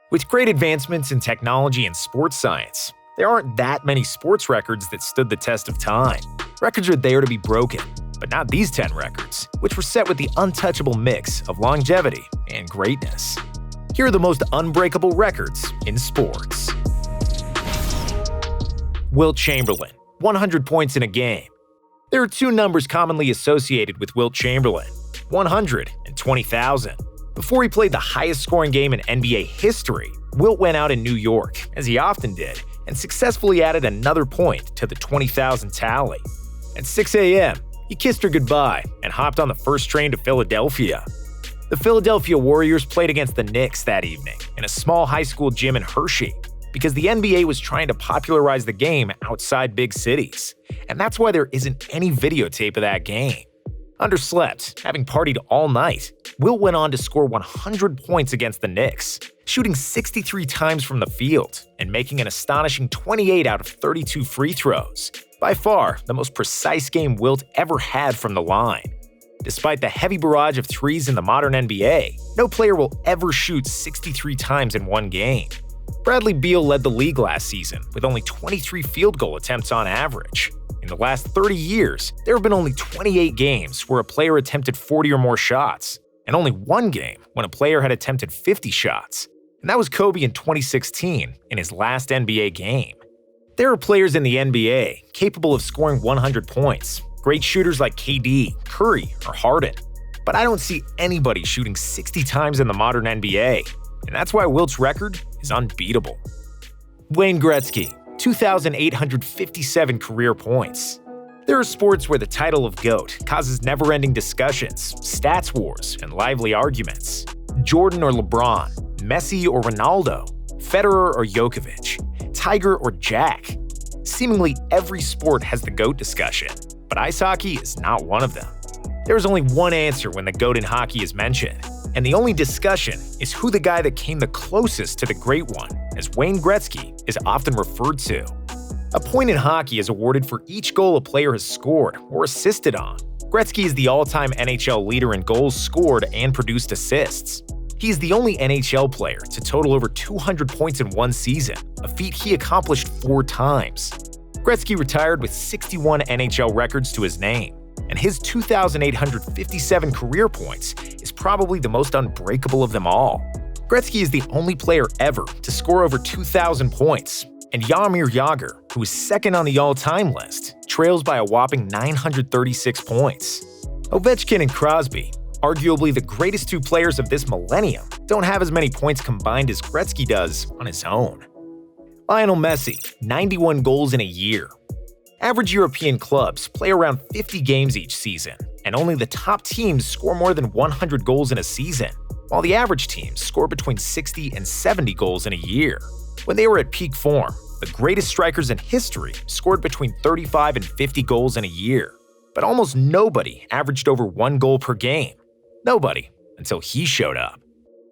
With great advancements in technology and sports science, there aren't that many sports records that stood the test of time. Records are there to be broken, but not these 10 records, which were set with the untouchable mix of longevity and greatness. Here are the most unbreakable records in sports. Wilt Chamberlain, 100 points in a game. There are two numbers commonly associated with Wilt Chamberlain, 100 and 20,000. Before he played the highest scoring game in NBA history, Wilt went out in New York, as he often did, and successfully added another point to the 20,000 tally. At 6 a.m., he kissed her goodbye and hopped on the first train to Philadelphia. The Philadelphia Warriors played against the Knicks that evening in a small high school gym in Hershey, because the NBA was trying to popularize the game outside big cities, and that's why there isn't any videotape of that game. Underslept, having partied all night, Wilt went on to score 100 points against the Knicks, shooting 63 times from the field and making an astonishing 28 out of 32 free throws, by far the most precise game Wilt ever had from the line. Despite the heavy barrage of threes in the modern NBA, no player will ever shoot 63 times in one game. Bradley Beal led the league last season with only 23 field goal attempts on average. In the last 30 years, there have been only 28 games where a player attempted 40 or more shots, and only one game when a player had attempted 50 shots. And that was Kobe in 2016 in his last NBA game. There are players in the NBA capable of scoring 100 points, great shooters like KD, Curry, or Harden. But I don't see anybody shooting 60 times in the modern NBA, and that's why Wilt's record is unbeatable. Wayne Gretzky, 2,857 career points. There are sports where the title of GOAT causes never-ending discussions, stats wars, and lively arguments. Jordan or LeBron, Messi or Ronaldo, Federer or Djokovic, Tiger or Jack. Seemingly every sport has the GOAT discussion, but ice hockey is not one of them. There is only one answer when the GOAT in hockey is mentioned, and the only discussion is who the guy that came the closest to the Great One, as Wayne Gretzky is often referred to. A point in hockey is awarded for each goal a player has scored or assisted on. Gretzky is the all-time NHL leader in goals scored and produced assists. He is the only NHL player to total over 200 points in one season, a feat he accomplished 4 times. Gretzky retired with 61 NHL records to his name, and his 2,857 career points is probably the most unbreakable of them all. Gretzky is the only player ever to score over 2,000 points, and Jaromir Jagr, who is second on the all-time list, trails by a whopping 936 points. Ovechkin and Crosby, arguably the greatest 2 players of this millennium, don't have as many points combined as Gretzky does on his own. Lionel Messi, 91 goals in a year. Average European clubs play around 50 games each season, and only the top teams score more than 100 goals in a season, while the average teams score between 60 and 70 goals in a year. When they were at peak form, the greatest strikers in history scored between 35 and 50 goals in a year, but almost nobody averaged over 1 goal per game. Nobody, until he showed up.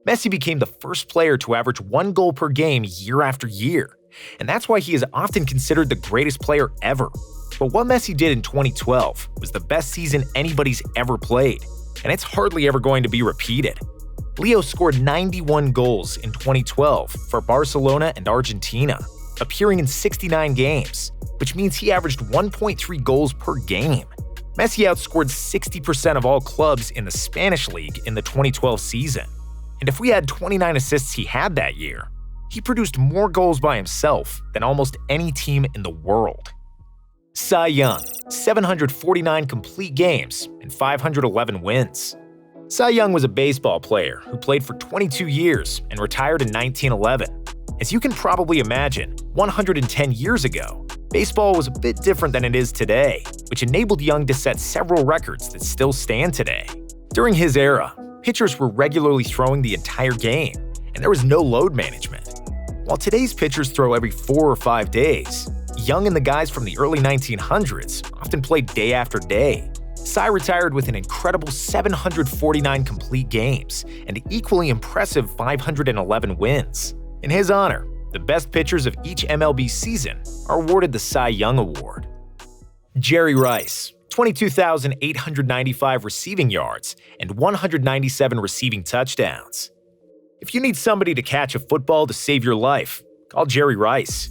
Messi became the first player to average 1 goal per game year after year, and that's why he is often considered the greatest player ever. But what Messi did in 2012 was the best season anybody's ever played, and it's hardly ever going to be repeated. Leo scored 91 goals in 2012 for Barcelona and Argentina, appearing in 69 games, which means he averaged 1.3 goals per game. Messi outscored 60% of all clubs in the Spanish league in the 2012 season. And if we had 29 assists he had that year, he produced more goals by himself than almost any team in the world. Cy Young, 749 complete games and 511 wins. Cy Young was a baseball player who played for 22 years and retired in 1911. As you can probably imagine, 110 years ago, baseball was a bit different than it is today, which enabled Young to set several records that still stand today. During his era, pitchers were regularly throwing the entire game, and there was no load management. While today's pitchers throw every 4 or 5 days, Young and the guys from the early 1900s often played day after day. Cy retired with an incredible 749 complete games and equally impressive 511 wins. In his honor, the best pitchers of each MLB season are awarded the Cy Young Award. Jerry Rice, 22,895 receiving yards and 197 receiving touchdowns. If you need somebody to catch a football to save your life, call Jerry Rice.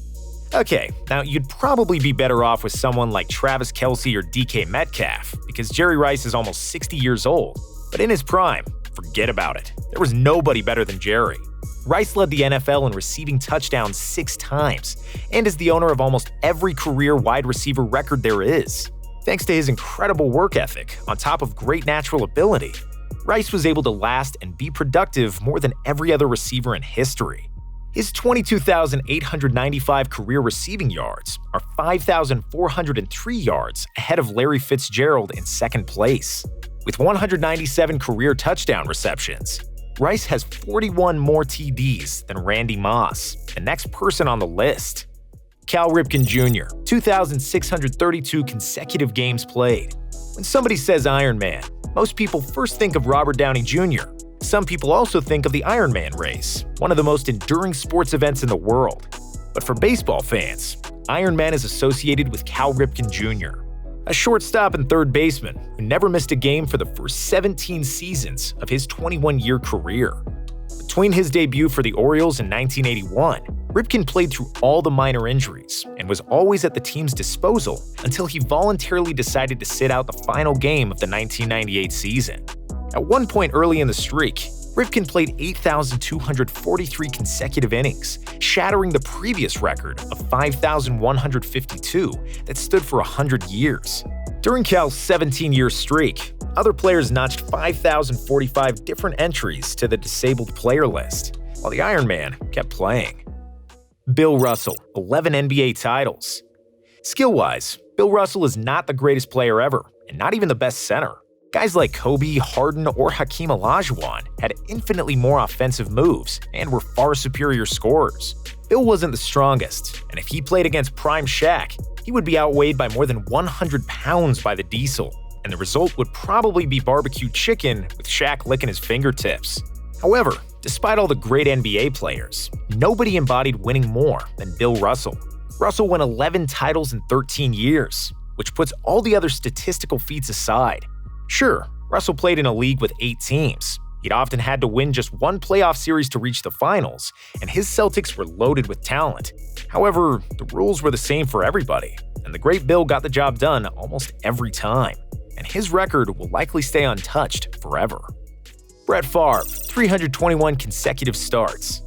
Okay, now you'd probably be better off with someone like Travis Kelce or DK Metcalf, because Jerry Rice is almost 60 years old. But in his prime, forget about it. There was nobody better than Jerry. Rice led the NFL in receiving touchdowns 6 times, and is the owner of almost every career wide receiver record there is. Thanks to his incredible work ethic, on top of great natural ability, Rice was able to last and be productive more than every other receiver in history. His 22,895 career receiving yards are 5,403 yards ahead of Larry Fitzgerald in second place. With 197 career touchdown receptions, Rice has 41 more TDs than Randy Moss, the next person on the list. Cal Ripken Jr., 2,632 consecutive games played. When somebody says Iron Man, most people first think of Robert Downey Jr. Some people also think of the Iron Man race, one of the most enduring sports events in the world. But for baseball fans, Iron Man is associated with Cal Ripken Jr., a shortstop and third baseman who never missed a game for the first 17 seasons of his 21-year career. Between his debut for the Orioles in 1981, Ripken played through all the minor injuries and was always at the team's disposal until he voluntarily decided to sit out the final game of the 1998 season. At one point early in the streak, Ripken played 8,243 consecutive innings, shattering the previous record of 5,152 that stood for 100 years. During Cal's 17-year streak, other players notched 5,045 different entries to the disabled player list, while the Iron Man kept playing. Bill Russell, 11 NBA titles. Skill-wise, Bill Russell is not the greatest player ever, and not even the best center. Guys like Kobe, Harden, or Hakeem Olajuwon had infinitely more offensive moves and were far superior scorers. Bill wasn't the strongest, and if he played against prime Shaq, he would be outweighed by more than 100 pounds by the Diesel, and the result would probably be barbecue chicken with Shaq licking his fingertips. However, despite all the great NBA players, nobody embodied winning more than Bill Russell. Russell won 11 titles in 13 years, which puts all the other statistical feats aside. Sure, Russell played in a league with 8 teams. He'd often had to win just one playoff series to reach the finals, and his Celtics were loaded with talent. However, the rules were the same for everybody, and the great Bill got the job done almost every time, and his record will likely stay untouched forever. Brett Favre, 321 consecutive starts.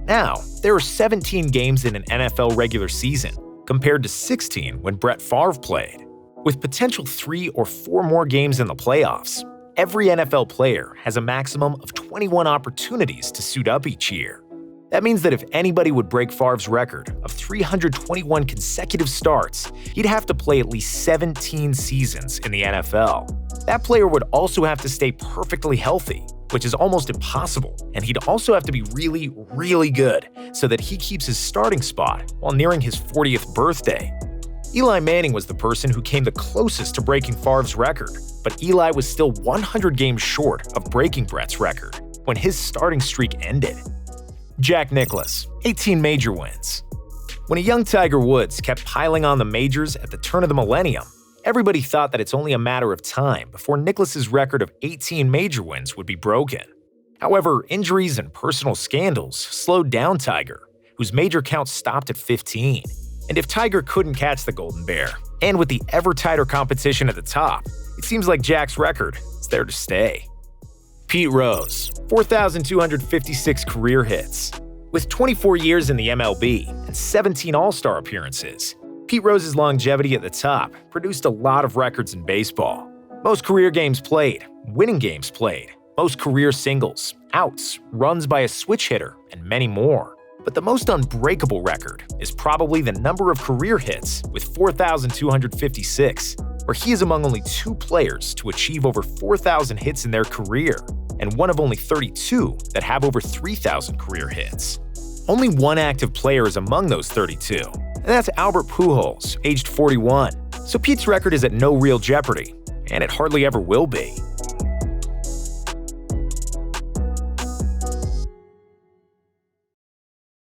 Now, there are 17 games in an NFL regular season, compared to 16 when Brett Favre played. With potential 3 or 4 more games in the playoffs, every NFL player has a maximum of 21 opportunities to suit up each year. That means that if anybody would break Favre's record of 321 consecutive starts, he'd have to play at least 17 seasons in the NFL. That player would also have to stay perfectly healthy, which is almost impossible, and he'd also have to be really, really good so that he keeps his starting spot while nearing his 40th birthday. Eli Manning was the person who came the closest to breaking Favre's record, but Eli was still 100 games short of breaking Brett's record when his starting streak ended. Jack Nicklaus, 18 major wins. When a young Tiger Woods kept piling on the majors at the turn of the millennium, everybody thought that it's only a matter of time before Nicklaus's record of 18 major wins would be broken. However, injuries and personal scandals slowed down Tiger, whose major count stopped at 15. And if Tiger couldn't catch the Golden Bear, and with the ever tighter competition at the top, it seems like Jack's record is there to stay. Pete Rose, 4,256 career hits. With 24 years in the MLB and 17 All-Star appearances, Pete Rose's longevity at the top produced a lot of records in baseball. Most career games played, winning games played, most career singles, outs, runs by a switch hitter, and many more. But the most unbreakable record is probably the number of career hits with 4,256, where he is among only 2 players to achieve over 4,000 hits in their career, and one of only 32 that have over 3,000 career hits. Only one active player is among those 32, and that's Albert Pujols, aged 41. So Pete's record is at no real jeopardy, and it hardly ever will be.